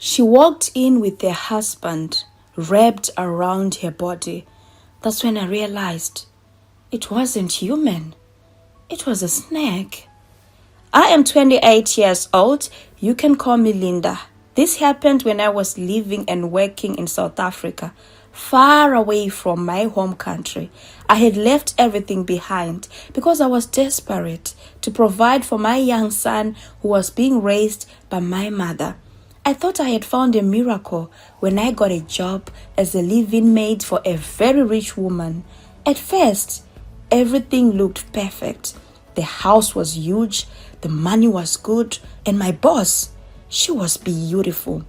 She walked in with her husband wrapped around her body. That's when I realized it wasn't human. It was a snake. I am 28 years old. You can call me Linda. This happened when I was living and working in South Africa, far away from my home country. I had left everything behind because I was desperate to provide for my young son who was being raised by my mother. I thought I had found a miracle when I got a job as a live-in maid for a very rich woman. At first, everything looked perfect. The house was huge, the money was good, and my boss, she was beautiful,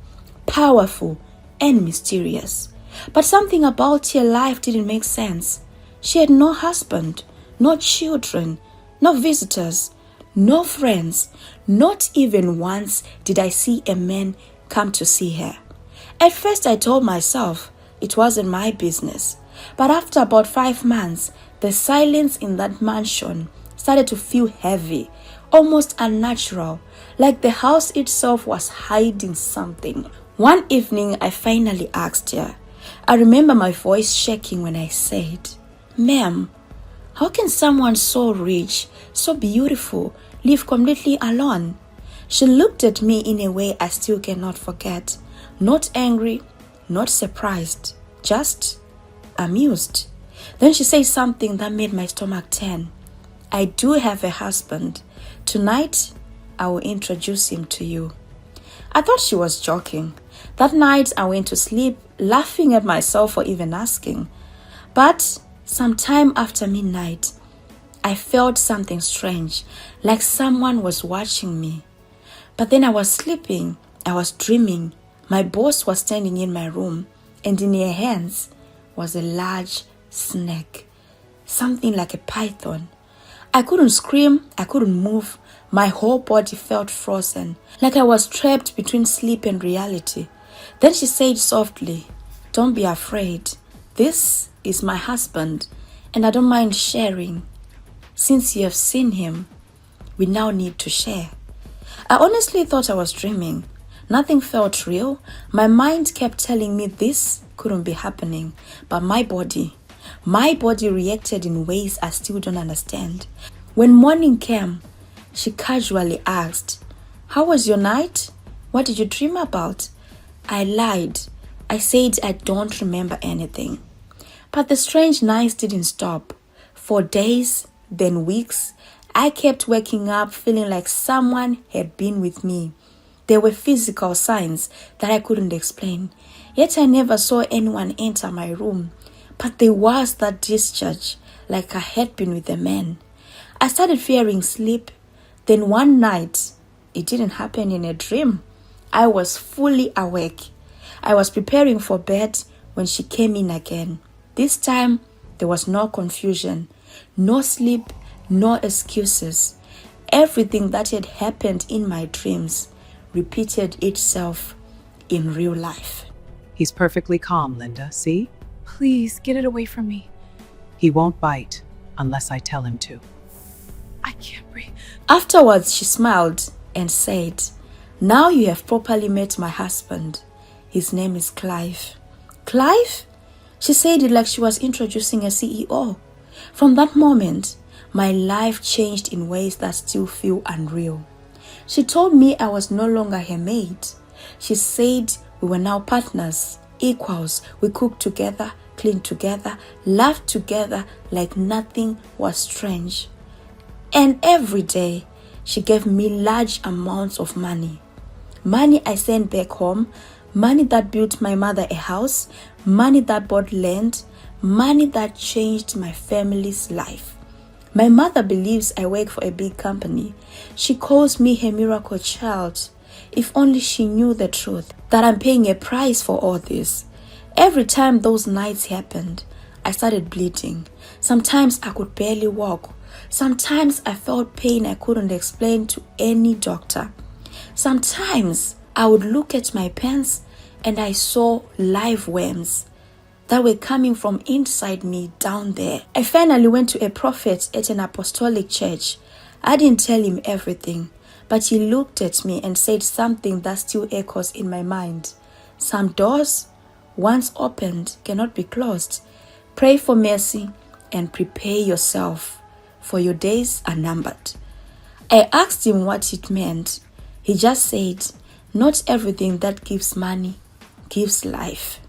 powerful, and mysterious. But something about her life didn't make sense. She had no husband, no children, no visitors, no friends. Not even once did I see a man come to see her. At first I told myself it wasn't my business. But after about 5 months, the silence in that mansion started to feel heavy, almost unnatural, like the house itself was hiding something. One evening, I finally asked her. I remember my voice shaking when I said, "Ma'am, how can someone so rich, so beautiful, live completely alone?" She looked at me in a way I still cannot forget. Not angry, not surprised, just amused. Then she said something that made my stomach turn. "I do have a husband. Tonight, I will introduce him to you." I thought she was joking. That night, I went to sleep, laughing at myself for even asking. But sometime after midnight, I felt something strange, like someone was watching me. But then I was sleeping, I was dreaming. My boss was standing in my room, and in her hands was a large snake, something like a python. I couldn't scream, I couldn't move. My whole body felt frozen, like I was trapped between sleep and reality. Then she said softly, "Don't be afraid. This is my husband, and I don't mind sharing. Since you have seen him, we now need to share." I honestly thought I was dreaming. Nothing felt real. My mind kept telling me this couldn't be happening, but my body reacted in ways I still don't understand. When morning came, she casually asked, "How was your night? What did you dream about?" I lied. I said I don't remember anything. But the strange nights didn't stop. For days, then weeks, I kept waking up feeling like someone had been with me. There were physical signs that I couldn't explain. Yet I never saw anyone enter my room. But there was that discharge, like I had been with a man. I started fearing sleep. Then one night, it didn't happen in a dream. I was fully awake. I was preparing for bed when she came in again. This time, there was no confusion, no sleep, no excuses. Everything that had happened in my dreams repeated itself in real life. He's perfectly calm, Linda, see? Please, get it away from me. He won't bite unless I tell him to. I can't breathe. Afterwards, she smiled and said, "Now you have properly met my husband. His name is Clive." "Clive?" She said it like she was introducing a CEO. From that moment, my life changed in ways that still feel unreal. She told me I was no longer her maid. She said we were now partners, equals. We cooked together, cleaned together, laughed together like nothing was strange. And every day, she gave me large amounts of money. Money I sent back home, money that built my mother a house, money that bought land, money that changed my family's life. My mother believes I work for a big company. She calls me her miracle child. If only she knew the truth, that I'm paying a price for all this. Every time those nights happened, I started bleeding. Sometimes I could barely walk. Sometimes I felt pain I couldn't explain to any doctor. Sometimes I would look at my pants and I saw live worms that were coming from inside me down there. I finally went to a prophet at an apostolic church. I didn't tell him everything, but he looked at me and said something that still echoes in my mind. Some doors, once opened, cannot be closed. Pray for mercy and prepare yourself, for your days are numbered. I asked him what it meant. He just said, not everything that gives money gives life.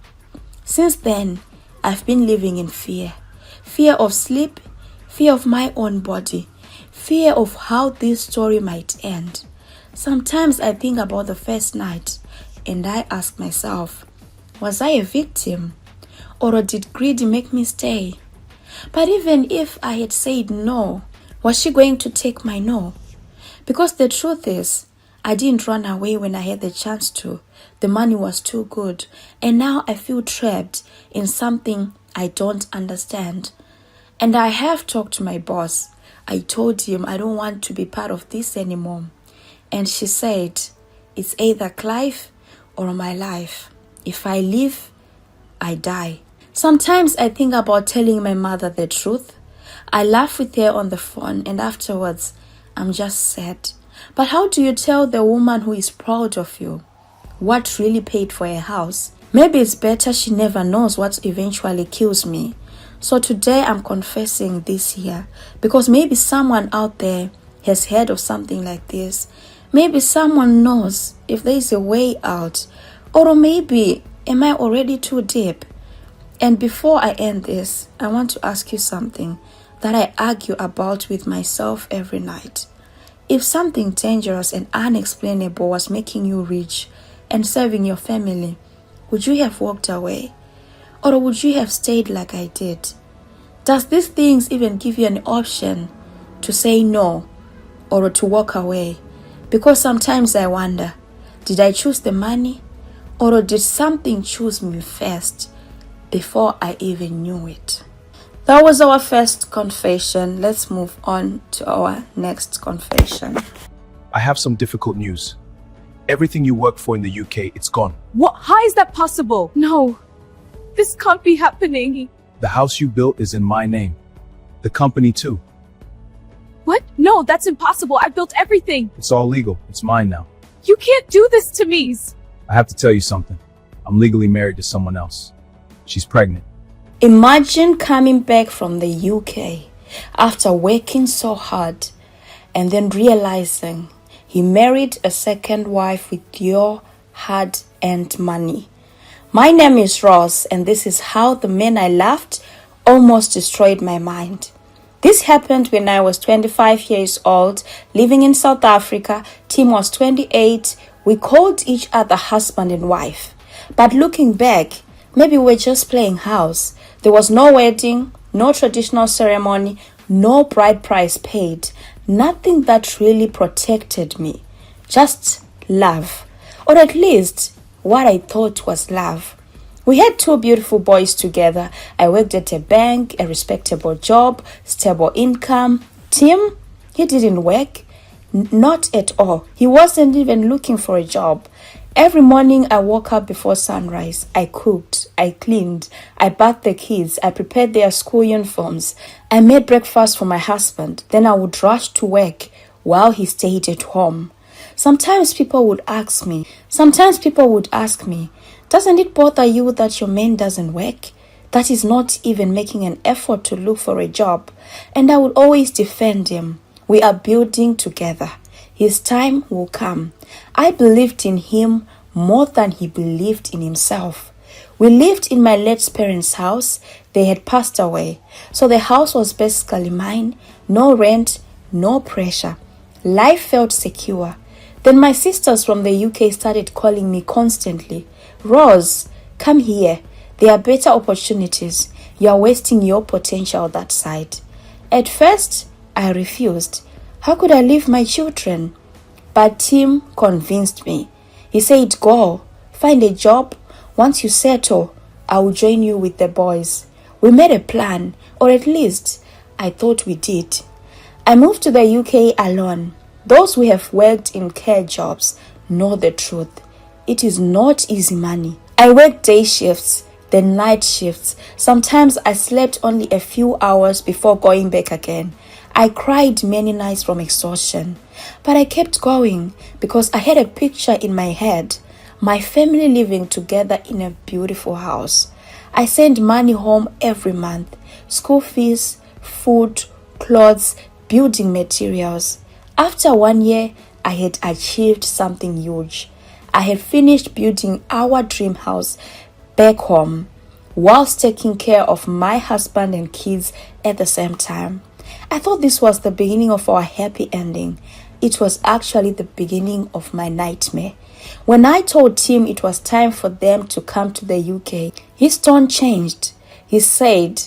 Since then, I've been living in fear. Fear of sleep, fear of my own body, fear of how this story might end. Sometimes I think about the first night and I ask myself, was I a victim? Or did greed make me stay? But even if I had said no, was she going to take my no? Because the truth is, I didn't run away when I had the chance to. The money was too good. And now I feel trapped in something I don't understand. And I have talked to my boss. I told him I don't want to be part of this anymore. And she said, it's either Clive or my life. If I live, I die. Sometimes I think about telling my mother the truth. I laugh with her on the phone and afterwards, I'm just sad. But how do you tell the woman who is proud of you what really paid for a house? Maybe it's better she never knows what eventually kills me. So today I'm confessing this here because maybe someone out there has heard of something like this. Maybe someone knows if there is a way out. Or maybe am I already too deep? And before I end this, I want to ask you something that I argue about with myself every night. If something dangerous and unexplainable was making you rich and serving your family, would you have walked away? Or would you have stayed like I did? Does these things even give you an option to say no or to walk away? Because sometimes I wonder, did I choose the money or did something choose me first before I even knew it? That was our first confession. Let's move on to our next confession. I have some difficult news. Everything you worked for in the UK, it's gone. What? How is that possible? No, this can't be happening. The house you built is in my name. The company too. What? No, that's impossible. I built everything. It's all legal. It's mine now. You can't do this to me. I have to tell you something. I'm legally married to someone else. She's pregnant. Imagine coming back from the UK after working so hard and then realizing he married a second wife with your hard-earned money. My name is Ross, and this is how the men I loved almost destroyed my mind. This happened when I was 25 years old, living in South Africa. Tim was 28. We called each other husband and wife. But looking back, maybe we were just playing house. There was no wedding, no traditional ceremony, no bride price paid. Nothing that really protected me. Just love. Or at least what I thought was love. We had two beautiful boys together. I worked at a bank, a respectable job, stable income. Tim, he didn't work. Not at all. He wasn't even looking for a job. Every morning I woke up before sunrise. I cooked, I cleaned, I bathed the kids, I prepared their school uniforms. I made breakfast for my husband. Then I would rush to work while he stayed at home. Sometimes people would ask me, doesn't it bother you that your man doesn't work? That he's not even making an effort to look for a job? And I would always defend him. We are building together. His time will come. I believed in him more than he believed in himself. We lived in my late parents' house. They had passed away. So the house was basically mine. No rent, no pressure. Life felt secure. Then my sisters from the UK started calling me constantly. Rose, come here. There are better opportunities. You are wasting your potential that side. At first, I refused. How could I leave my children? But Tim convinced me. He said, go, find a job. Once you settle, I will join you with the boys. We made a plan, or at least I thought we did. I moved to the UK alone. Those who have worked in care jobs know the truth. It is not easy money. I worked day shifts, then night shifts. Sometimes I slept only a few hours before going back again. I cried many nights from exhaustion, but I kept going because I had a picture in my head, my family living together in a beautiful house. I sent money home every month, school fees, food, clothes, building materials. After 1 year, I had achieved something huge. I had finished building our dream house back home, whilst taking care of my husband and kids at the same time. I thought this was the beginning of our happy ending. It was actually the beginning of my nightmare. When I told Tim it was time for them to come to the UK, his tone changed. He said,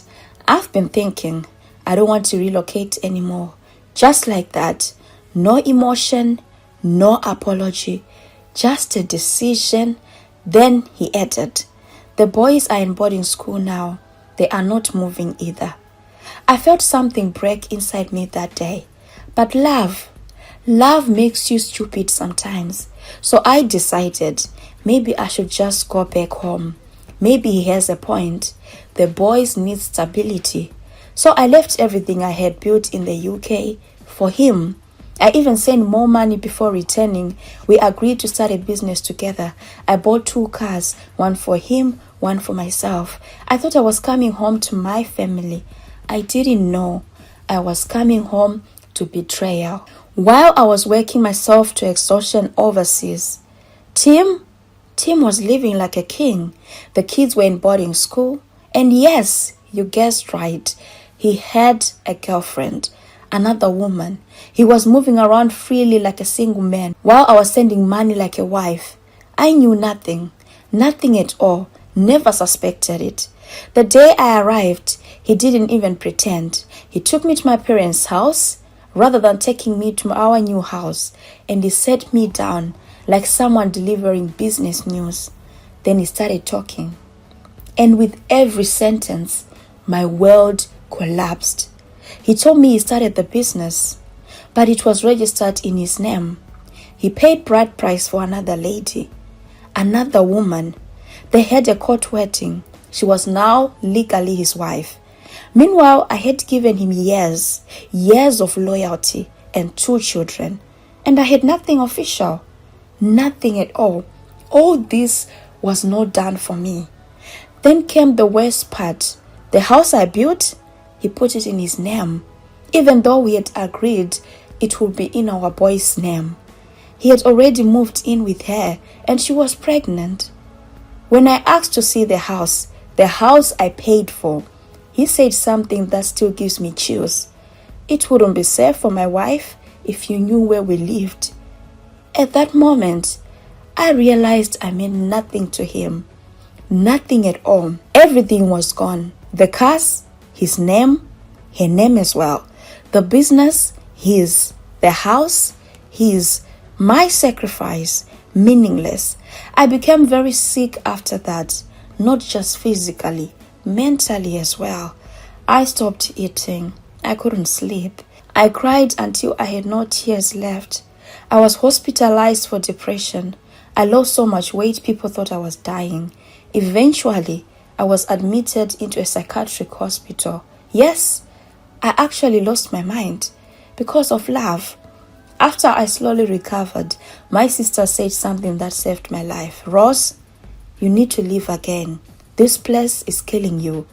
"I've been thinking, I don't want to relocate anymore." Just like that. No emotion, no apology, just a decision. Then he added, "The boys are in boarding school now. They are not moving either." I felt something break inside me that day. But love makes you stupid sometimes. So I decided maybe I should just go back home. Maybe he has a point. The boys need stability. So I left everything I had built in the UK for him. I even sent more money before returning. We agreed to start a business together. I bought 2 cars, one for him, one for myself. I thought I was coming home to my family. I didn't know I was coming home to betrayal. While I was working myself to exhaustion overseas, Tim was living like a king. The kids were in boarding school. And yes, you guessed right. He had a girlfriend, another woman. He was moving around freely like a single man, while I was sending money like a wife. I knew nothing at all, never suspected it. The day I arrived, he didn't even pretend. He took me to my parents' house rather than taking me to our new house, and he sat me down like someone delivering business news. Then he started talking, and with every sentence, my world collapsed. He told me he started the business, but it was registered in his name. He paid bride price for another lady, another woman. They had a court wedding. She was now legally his wife. Meanwhile, I had given him years of loyalty and 2 children, and I had nothing official, nothing at all. All this was not done for me. Then came the worst part. The house I built, he put it in his name, even though we had agreed it would be in our boy's name. He had already moved in with her, and she was pregnant. When I asked to see the house I paid for, he said something that still gives me chills. It wouldn't be safe for my wife if you knew where we lived. At that moment, I realized I meant nothing to him. Nothing at all. Everything was gone. The cars, his name, her name as well. The business, his. The house, his. My sacrifice, meaningless. I became very sick after that, not just physically, mentally as well. I stopped eating. I couldn't sleep. I cried until I had no tears left. I was hospitalized for depression. I lost so much weight people thought I was dying. Eventually, I was admitted into a psychiatric hospital. Yes, I actually lost my mind because of love. After I slowly recovered, my sister said something that saved my life. "Ross, you need to live again. This place is killing you."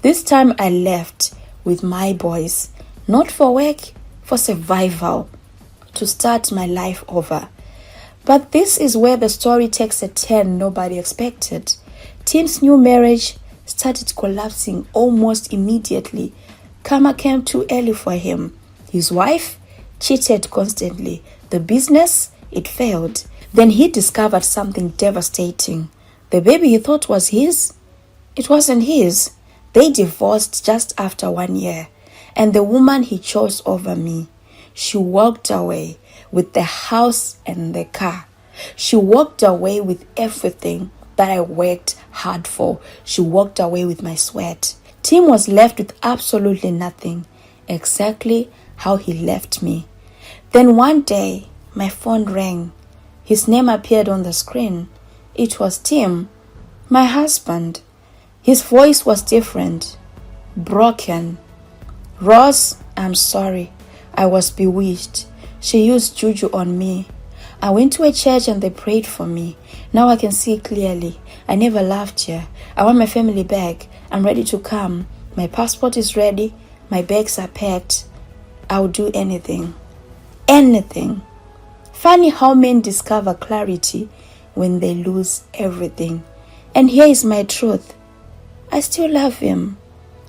This time I left with my boys, not for work, for survival, to start my life over. But this is where the story takes a turn nobody expected. Tim's new marriage started collapsing almost immediately. Karma came too early for him. His wife cheated constantly. The business, it failed. Then he discovered something devastating. The baby he thought was his, it wasn't his. They divorced just after 1 year. And the woman he chose over me, she walked away with the house and the car. She walked away with everything that I worked hard for. She walked away with my sweat. Tim was left with absolutely nothing, exactly how he left me. Then one day, my phone rang. His name appeared on the screen. It was Tim, my husband. His voice was different, broken. "Ross, I'm sorry. I was bewitched. She used juju on me. I went to a church and they prayed for me. Now I can see clearly. I never left here. I want my family back. I'm ready to come. My passport is ready. My bags are packed. I'll do anything. Anything. Funny how men discover clarity when they lose everything. And here is my truth. I still love him.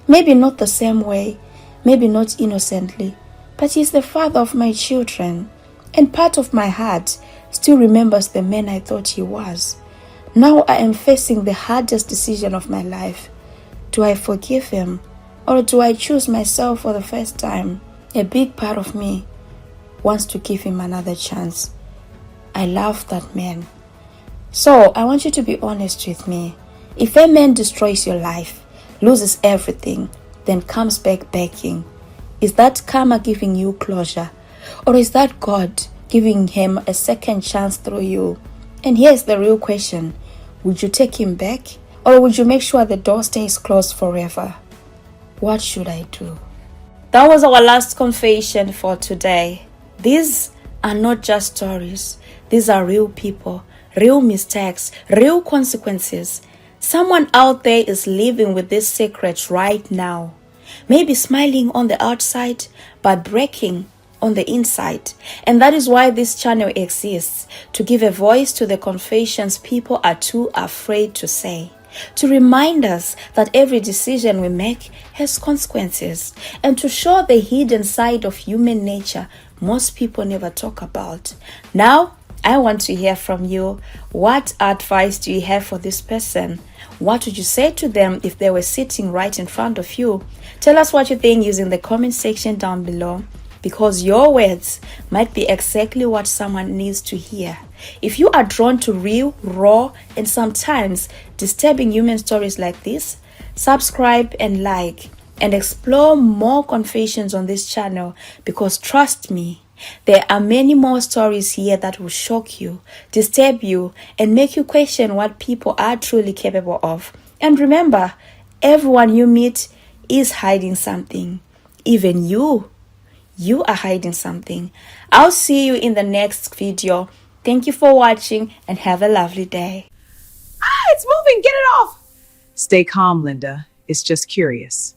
Maybe not the same way. Maybe not innocently. But he's the father of my children. And part of my heart still remembers the man I thought he was. Now I am facing the hardest decision of my life. Do I forgive him? Or do I choose myself for the first time? A big part of me wants to give him another chance. I love that man. So I want you to be honest with me. If a man destroys your life, loses everything, then comes back begging, is that karma giving you closure? Or is that God giving him a second chance through you? And here's the real question. Would you take him back? Or would you make sure the door stays closed forever? What should I do? That was our last confession for today. These are not just stories. These are real people, real mistakes, real consequences. Someone out there is living with this secret right now. Maybe smiling on the outside, but breaking on the inside. And that is why this channel exists, to give a voice to the confessions people are too afraid to say. To remind us that every decision we make has consequences, and to show the hidden side of human nature most people never talk about. Now, I want to hear from you. What advice do you have for this person? What would you say to them if they were sitting right in front of you? Tell us what you think using the comment section down below, because your words might be exactly what someone needs to hear. If you are drawn to real, raw, and sometimes disturbing human stories like this, subscribe and like, and explore more confessions on this channel, because trust me, there are many more stories here that will shock you, disturb you, and make you question what people are truly capable of. And remember, everyone you meet is hiding something. Even you are hiding something. I'll see you in the next video. Thank you for watching and have a lovely day. It's moving. Get it off. Stay calm, Linda. It's just curious.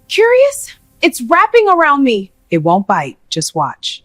Curious? It's wrapping around me. It won't bite. Just watch.